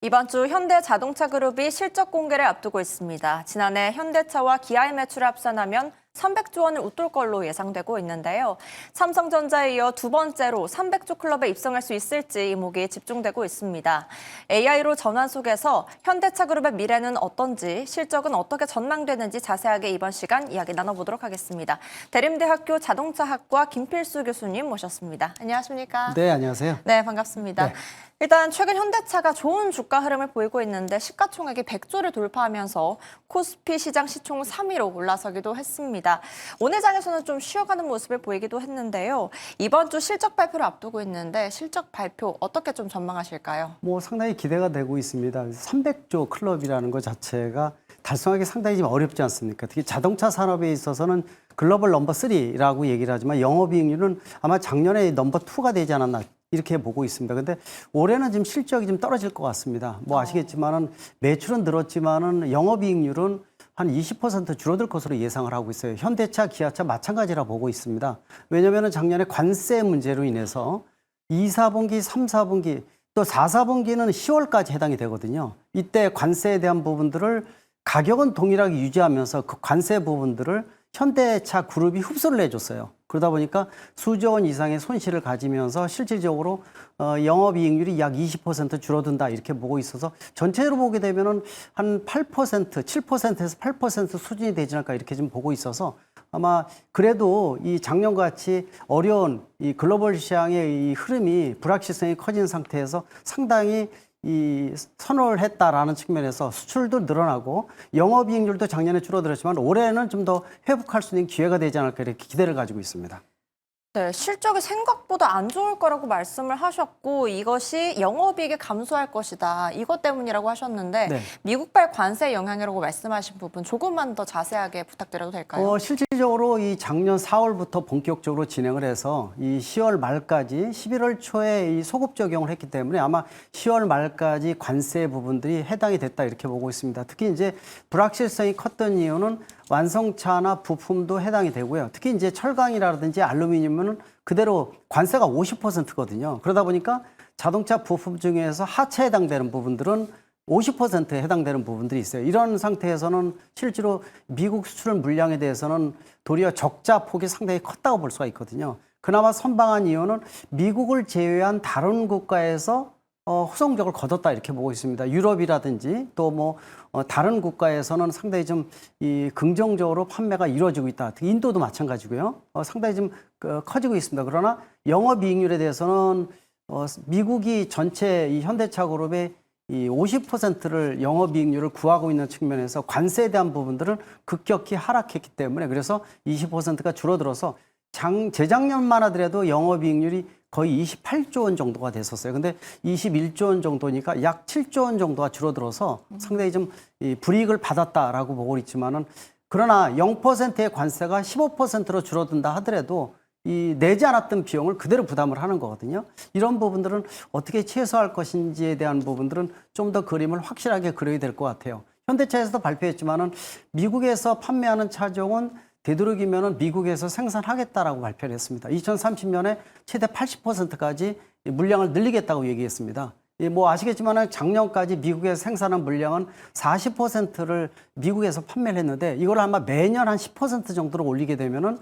이번 주 현대자동차그룹이 실적 공개를 앞두고 있습니다. 지난해 현대차와 기아의 매출을 합산하면 300조 원을 웃돌 걸로 예상되고 있는데요. 삼성전자에 이어 두 번째로 300조 클럽에 입성할 수 있을지 이목이 집중되고 있습니다. AI로 전환 속에서 현대차그룹의 미래는 어떤지, 실적은 어떻게 전망되는지 자세하게 이번 시간 이야기 나눠보도록 하겠습니다. 대림대학교 자동차학과 김필수 교수님 모셨습니다. 안녕하십니까? 네, 안녕하세요. 네, 반갑습니다. 네. 일단 최근 현대차가 좋은 주가 흐름을 보이고 있는데 시가총액이 100조를 돌파하면서 코스피 시장 시총 3위로 올라서기도 했습니다. 오늘 장에서는 좀 쉬어가는 모습을 보이기도 했는데요. 이번 주 실적 발표를 앞두고 있는데 실적 발표 어떻게 좀 전망하실까요? 상당히 기대가 되고 있습니다. 300조 클럽이라는 것 자체가 달성하기 상당히 좀 어렵지 않습니까? 특히 자동차 산업에 있어서는 글로벌 넘버 3라고 얘기를 하지만 영업이익률은 아마 작년에 넘버 2가 되지 않았나 이렇게 보고 있습니다. 근데 올해는 지금 실적이 좀 떨어질 것 같습니다. 아시겠지만은 매출은 늘었지만은 영업이익률은 한 20% 줄어들 것으로 예상을 하고 있어요. 현대차, 기아차 마찬가지라 보고 있습니다. 왜냐면은 작년에 관세 문제로 인해서 2, 4분기, 3, 4분기 또 4, 4분기는 10월까지 해당이 되거든요. 이때 관세에 대한 부분들을 가격은 동일하게 유지하면서 그 관세 부분들을 현대차 그룹이 흡수를 해줬어요. 그러다 보니까 수조 원 이상의 손실을 가지면서 실질적으로 영업이익률이 약 20% 줄어든다 이렇게 보고 있어서 전체로 보게 되면은 한 8%, 7%에서 8% 수준이 되지 않을까 이렇게 좀 보고 있어서 아마 그래도 이 작년같이 어려운 이 글로벌 시장의 이 흐름이 불확실성이 커진 상태에서 상당히 이 선호를 했다라는 측면에서 수출도 늘어나고 영업이익률도 작년에 줄어들었지만 올해는 좀 더 회복할 수 있는 기회가 되지 않을까 이렇게 기대를 가지고 있습니다. 네, 실적이 생각보다 안 좋을 거라고 말씀을 하셨고 이것이 영업이익이 감소할 것이다. 이것 때문이라고 하셨는데 네. 미국발 관세 영향이라고 말씀하신 부분 조금만 더 자세하게 부탁드려도 될까요? 실질적으로 이 작년 4월부터 본격적으로 진행을 해서 이 10월 말까지 11월 초에 이 소급 적용을 했기 때문에 아마 10월 말까지 관세 부분들이 해당이 됐다 이렇게 보고 있습니다. 특히 이제 불확실성이 컸던 이유는 완성차나 부품도 해당이 되고요. 특히 이제 철강이라든지 알루미늄은 그대로 관세가 50%거든요. 그러다 보니까 자동차 부품 중에서 하차에 해당되는 부분들은 50%에 해당되는 부분들이 있어요. 이런 상태에서는 실제로 미국 수출 물량에 대해서는 도리어 적자 폭이 상당히 컸다고 볼 수가 있거든요. 그나마 선방한 이유는 미국을 제외한 다른 국가에서 호성적을 거뒀다 이렇게 보고 있습니다. 유럽이라든지 또 다른 국가에서는 상당히 좀 이 긍정적으로 판매가 이루어지고 있다. 특히 인도도 마찬가지고요. 상당히 좀 커지고 있습니다. 그러나 영업이익률에 대해서는 미국이 전체 이 현대차 그룹의 이 50%를 영업이익률을 구하고 있는 측면에서 관세에 대한 부분들은 급격히 하락했기 때문에 그래서 20%가 줄어들어서 재작년만 하더라도 영업이익률이 거의 28조 원 정도가 됐었어요. 근데 21조 원 정도니까 약 7조 원 정도가 줄어들어서 상당히 좀 불이익을 받았다라고 보고 있지만은 그러나 0%의 관세가 15%로 줄어든다 하더라도 이 내지 않았던 비용을 그대로 부담을 하는 거거든요. 이런 부분들은 어떻게 최소화할 것인지에 대한 부분들은 좀 더 그림을 확실하게 그려야 될 것 같아요. 현대차에서도 발표했지만은 미국에서 판매하는 차종은 되도록이면은 미국에서 생산하겠다라고 발표를 했습니다. 2030년에 최대 80%까지 물량을 늘리겠다고 얘기했습니다. 아시겠지만 작년까지 미국에서 생산한 물량은 40%를 미국에서 판매를 했는데 이걸 아마 매년 한 10% 정도로 올리게 되면은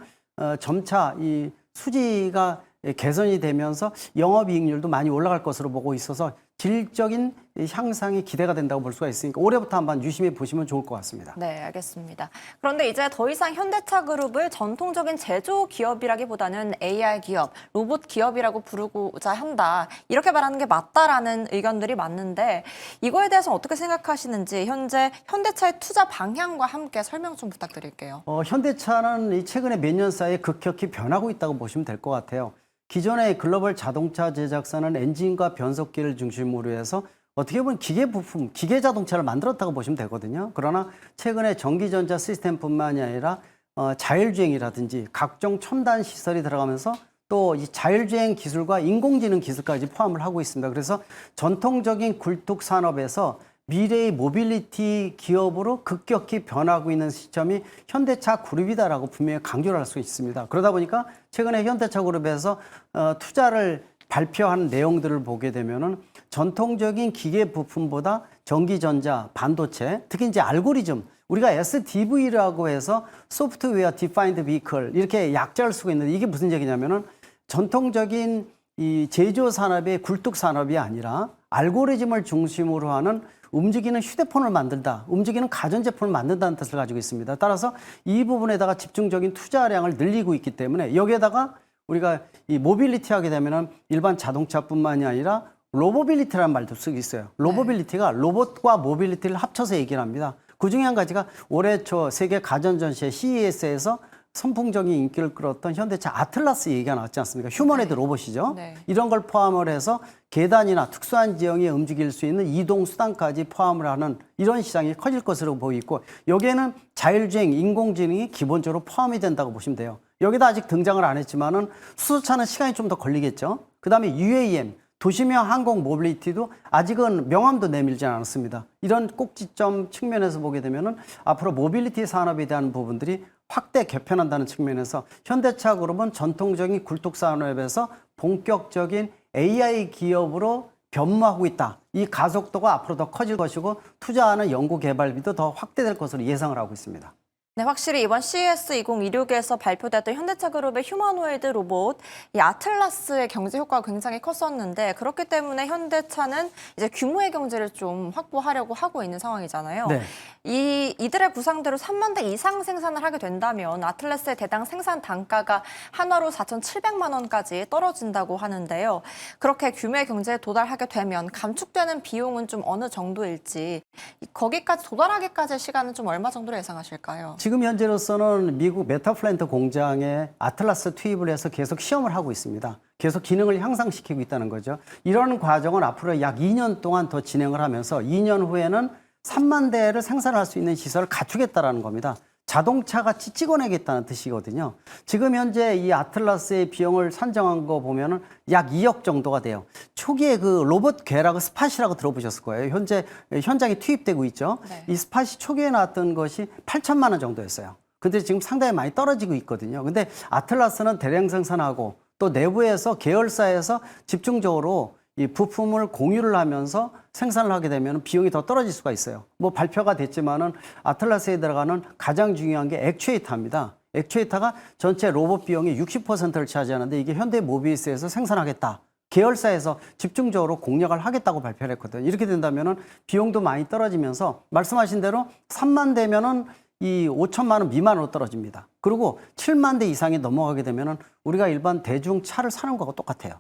점차 이 수지가 개선이 되면서 영업이익률도 많이 올라갈 것으로 보고 있어서 질적인 향상이 기대가 된다고 볼 수가 있으니까 올해부터 한번 유심히 보시면 좋을 것 같습니다. 네, 알겠습니다. 그런데 이제 더 이상 현대차 그룹을 전통적인 제조 기업이라기보다는 AI 기업, 로봇 기업이라고 부르고자 한다. 이렇게 말하는 게 맞다라는 의견들이 많은데 이거에 대해서 어떻게 생각하시는지 현재 현대차의 투자 방향과 함께 설명 좀 부탁드릴게요. 현대차는 최근에 몇 년 사이에 급격히 변하고 있다고 보시면 될 것 같아요. 기존의 글로벌 자동차 제작사는 엔진과 변속기를 중심으로 해서 어떻게 보면 기계 부품, 기계 자동차를 만들었다고 보시면 되거든요. 그러나 최근에 전기전자 시스템뿐만이 아니라 자율주행이라든지 각종 첨단 시설이 들어가면서 또 이 자율주행 기술과 인공지능 기술까지 포함을 하고 있습니다. 그래서 전통적인 굴뚝 산업에서 미래의 모빌리티 기업으로 급격히 변하고 있는 시점이 현대차 그룹이다라고 분명히 강조를 할 수 있습니다. 그러다 보니까 최근에 현대차 그룹에서 투자를 발표한 내용들을 보게 되면은 전통적인 기계 부품보다 전기전자, 반도체, 특히 이제 알고리즘, 우리가 SDV라고 해서 소프트웨어 디파인드 비클 이렇게 약자를 쓰고 있는데 이게 무슨 얘기냐면은 전통적인 이 제조 산업의 굴뚝 산업이 아니라 알고리즘을 중심으로 하는 움직이는 휴대폰을 만든다, 움직이는 가전제품을 만든다는 뜻을 가지고 있습니다. 따라서 이 부분에다가 집중적인 투자량을 늘리고 있기 때문에 여기에다가 우리가 이 모빌리티 하게 되면은 일반 자동차뿐만이 아니라 로보빌리티라는 말도 쓰고 있어요. 로보빌리티가 로봇과 모빌리티를 합쳐서 얘기를 합니다. 그 중에 한 가지가 올해 초 세계 가전전시회 CES에서 선풍적인 인기를 끌었던 현대차 아틀라스 얘기가 나왔지 않습니까? 휴머노이드 로봇이죠. 네. 이런 걸 포함을 해서 계단이나 특수한 지형에 움직일 수 있는 이동 수단까지 포함을 하는 이런 시장이 커질 것으로 보이고 여기에는 자율주행, 인공지능이 기본적으로 포함이 된다고 보시면 돼요. 여기다 아직 등장을 안 했지만은 수소차는 시간이 좀 더 걸리겠죠. 그다음에 UAM, 도시명 항공 모빌리티도 아직은 명함도 내밀지 않았습니다. 이런 꼭지점 측면에서 보게 되면은 앞으로 모빌리티 산업에 대한 부분들이 확대 개편한다는 측면에서 현대차 그룹은 전통적인 굴뚝 산업에서 본격적인 AI 기업으로 변모하고 있다. 이 가속도가 앞으로 더 커질 것이고 투자하는 연구 개발비도 더 확대될 것으로 예상을 하고 있습니다. 네, 확실히 이번 CES 2026에서 발표됐던 현대차 그룹의 휴머노이드 로봇, 이 아틀라스의 경제 효과가 굉장히 컸었는데 그렇기 때문에 현대차는 이제 규모의 경제를 좀 확보하려고 하고 있는 상황이잖아요. 네. 이들의 구상대로 3만 대 이상 생산을 하게 된다면 아틀라스의 대당 생산 단가가 한화로 4,700만 원까지 떨어진다고 하는데요. 그렇게 규모의 경제에 도달하게 되면 감축되는 비용은 좀 어느 정도일지, 거기까지 도달하기까지의 시간은 좀 얼마 정도로 예상하실까요? 지금 현재로서는 미국 메타플랜트 공장에 아틀라스 투입을 해서 계속 시험을 하고 있습니다. 계속 기능을 향상시키고 있다는 거죠. 이런 과정은 앞으로 약 2년 동안 더 진행을 하면서 2년 후에는 3만 대를 생산할 수 있는 시설을 갖추겠다라는 겁니다. 자동차같이 찍어내겠다는 뜻이거든요. 지금 현재 이 아틀라스의 비용을 산정한 거 보면은 약 2억 정도가 돼요. 초기에 그 로봇 괴락 스팟이라고 들어보셨을 거예요. 현재 현장에 투입되고 있죠. 네. 이 스팟이 초기에 나왔던 것이 8천만 원 정도였어요. 근데 지금 상당히 많이 떨어지고 있거든요. 근데 아틀라스는 대량 생산하고 또 내부에서 계열사에서 집중적으로 이 부품을 공유를 하면서 생산을 하게 되면 비용이 더 떨어질 수가 있어요. 뭐 발표가 됐지만은 아틀라스에 들어가는 가장 중요한 게 액추에이터입니다. 액추에이터가 전체 로봇 비용의 60%를 차지하는데 이게 현대모비스에서 생산하겠다. 계열사에서 집중적으로 공략을 하겠다고 발표를 했거든요. 이렇게 된다면은 비용도 많이 떨어지면서 말씀하신 대로 3만 대면은 이 5천만 원 미만으로 떨어집니다. 그리고 7만 대 이상이 넘어가게 되면은 우리가 일반 대중차를 사는 거하고 똑같아요.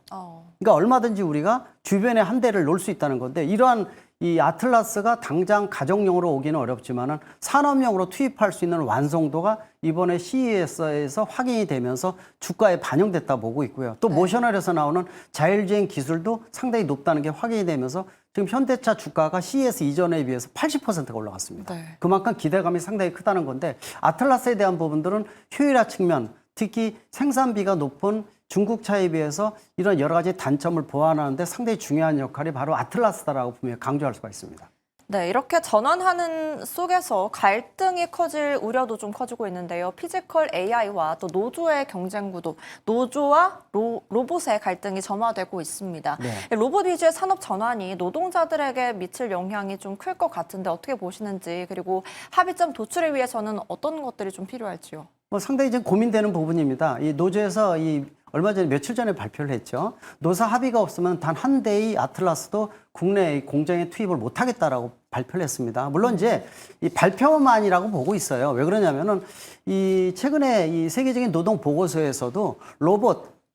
그러니까 얼마든지 우리가 주변에 한 대를 놓을 수 있다는 건데 이러한 이 아틀라스가 당장 가정용으로 오기는 어렵지만은 산업용으로 투입할 수 있는 완성도가 이번에 CES에서 확인이 되면서 주가에 반영됐다 보고 있고요. 또 모셔널에서 나오는 자율주행 기술도 상당히 높다는 게 확인이 되면서 지금 현대차 주가가 CES 이전에 비해서 80%가 올라갔습니다. 네. 그만큼 기대감이 상당히 크다는 건데 아틀라스에 대한 부분들은 효율화 측면, 특히 생산비가 높은 중국차에 비해서 이런 여러 가지 단점을 보완하는데 상당히 중요한 역할이 바로 아틀라스다라고 분명히 강조할 수가 있습니다. 네, 이렇게 전환하는 속에서 갈등이 커질 우려도 좀 커지고 있는데요. 피지컬 AI와 또 노조의 경쟁 구도, 노조와 로봇의 갈등이 점화되고 있습니다. 네. 로봇 위주의 산업 전환이 노동자들에게 미칠 영향이 좀 클 것 같은데 어떻게 보시는지, 그리고 합의점 도출을 위해서는 어떤 것들이 좀 필요할지요? 상당히 이제 고민되는 부분입니다. 이 노조에서 얼마 전에 며칠 전에 발표를 했죠. 노사 합의가 없으면 단 한 대의 아틀라스도 국내 공장에 투입을 못하겠다라고 발표를 했습니다. 물론 이제 이 발표만이라고 보고 있어요. 왜 그러냐면은 이 최근에 이 세계적인 노동 보고서에서도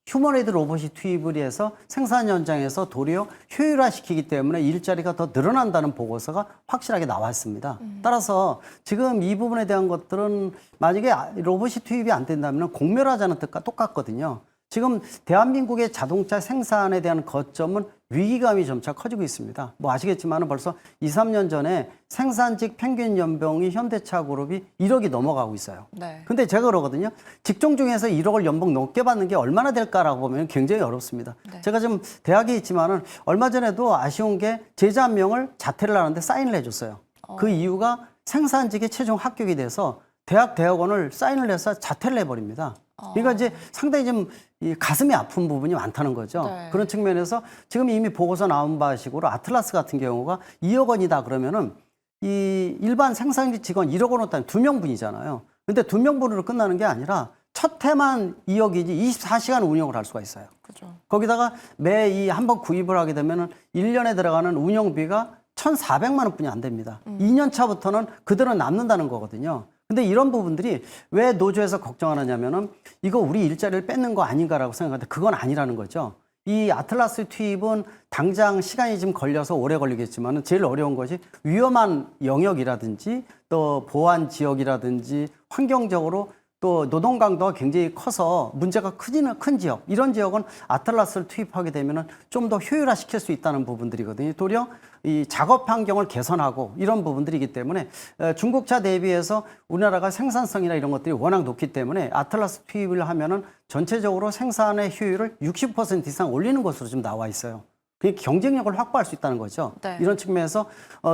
휴머노이드 로봇이 투입을 해서 생산 현장에서 도리어 효율화시키기 때문에 일자리가 더 늘어난다는 보고서가 확실하게 나왔습니다. 따라서 지금 이 부분에 대한 것들은 만약에 로봇이 투입이 안 된다면 공멸하자는 뜻과 똑같거든요. 지금 대한민국의 자동차 생산에 대한 거점은 위기감이 점차 커지고 있습니다. 뭐 아시겠지만 벌써 2, 3년 전에 생산직 평균 연봉이 현대차 그룹이 1억이 넘어가고 있어요. 네. 근데 제가 그러거든요. 직종 중에서 1억을 연봉 넘게 받는 게 얼마나 될까라고 보면 굉장히 어렵습니다. 네. 제가 지금 대학에 있지만은 얼마 전에도 아쉬운 게 제자 한 명을 자퇴를 하는데 사인을 해줬어요. 그 이유가 생산직에 최종 합격이 돼서 대학원을 사인을 해서 자퇴를 해버립니다. 그러니까 이제 상당히 좀 이 가슴이 아픈 부분이 많다는 거죠. 네. 그런 측면에서 지금 이미 보고서 나온 바식으로 아틀라스 같은 경우가 2억 원이다 그러면은 이 일반 생산직 직원 1억 원어당 2명분이잖아요. 근데 2명분으로 끝나는 게 아니라 첫 해만 2억이지 24시간 운영을 할 수가 있어요. 그죠. 거기다가 매 이 한 번 구입을 하게 되면은 1년에 들어가는 운영비가 1,400만 원뿐이 안 됩니다. 2년 차부터는 그대로 남는다는 거거든요. 근데 이런 부분들이 왜 노조에서 걱정하느냐면은 이거 우리 일자리를 뺏는 거 아닌가라고 생각하는데 그건 아니라는 거죠. 이 아틀라스 투입은 당장 시간이 좀 걸려서 오래 걸리겠지만 제일 어려운 것이 위험한 영역이라든지 또 보안 지역이라든지 환경적으로 또 노동 강도가 굉장히 커서 문제가 큰 지역, 이런 지역은 아틀라스를 투입하게 되면 좀 더 효율화시킬 수 있다는 부분들이거든요. 도리어 이 작업 환경을 개선하고 이런 부분들이기 때문에 중국차 대비해서 우리나라가 생산성이나 이런 것들이 워낙 높기 때문에 아틀라스 투입을 하면은 전체적으로 생산의 효율을 60% 이상 올리는 것으로 좀 나와 있어요. 그 경쟁력을 확보할 수 있다는 거죠. 네. 이런 측면에서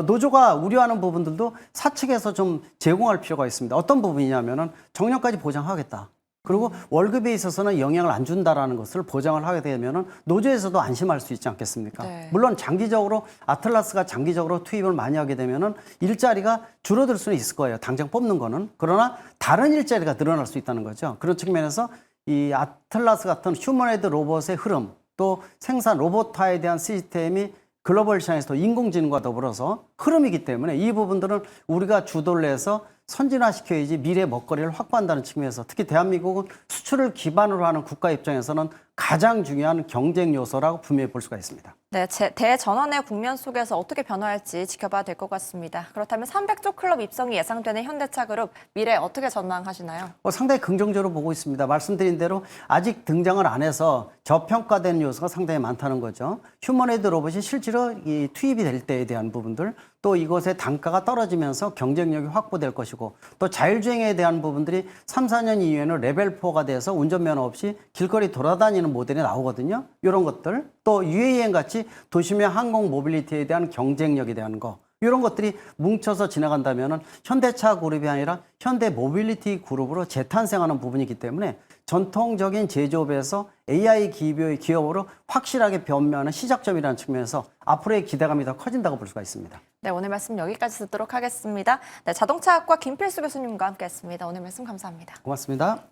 노조가 우려하는 부분들도 사측에서 좀 제공할 필요가 있습니다. 어떤 부분이냐면은 정년까지 보장하겠다. 그리고 월급에 있어서는 영향을 안 준다라는 것을 보장을 하게 되면은 노조에서도 안심할 수 있지 않겠습니까? 네. 물론 장기적으로 아틀라스가 장기적으로 투입을 많이 하게 되면은 일자리가 줄어들 수는 있을 거예요. 당장 뽑는 거는. 그러나 다른 일자리가 늘어날 수 있다는 거죠. 그런 측면에서 이 아틀라스 같은 휴머노이드 로봇의 흐름, 또 생산 로봇화에 대한 시스템이 글로벌 시장에서 인공지능과 더불어서 흐름이기 때문에 이 부분들은 우리가 주도를 해서 선진화시켜야지 미래 먹거리를 확보한다는 측면에서 특히 대한민국은 수출을 기반으로 하는 국가 입장에서는 가장 중요한 경쟁 요소라고 분명히 볼 수가 있습니다. 네, 대전환의 국면 속에서 어떻게 변화할지 지켜봐야 될 것 같습니다. 그렇다면 300조 클럽 입성이 예상되는 현대차 그룹 미래 어떻게 전망하시나요? 상당히 긍정적으로 보고 있습니다. 말씀드린 대로 아직 등장을 안 해서 저평가되는 요소가 상당히 많다는 거죠. 휴머노이드 로봇이 실제로 이 투입이 될 때에 대한 부분들, 또 이것의 단가가 떨어지면서 경쟁력이 확보될 것이고, 또 자율주행에 대한 부분들이 3, 4년 이후에는 레벨 4가 돼서 운전면허 없이 길거리 돌아다니는 모델이 나오거든요. 이런 것들, 또 UAM 같이 도심의 항공 모빌리티에 대한 경쟁력에 대한 거, 이런 것들이 뭉쳐서 지나간다면 현대차 그룹이 아니라 현대 모빌리티 그룹으로 재탄생하는 부분이기 때문에 전통적인 제조업에서 AI 기업으로 확실하게 변면하는 시작점이라는 측면에서 앞으로의 기대감이 더 커진다고 볼 수가 있습니다. 네, 오늘 말씀 여기까지 듣도록 하겠습니다. 네, 자동차학과 김필수 교수님과 함께했습니다. 오늘 말씀 감사합니다. 고맙습니다.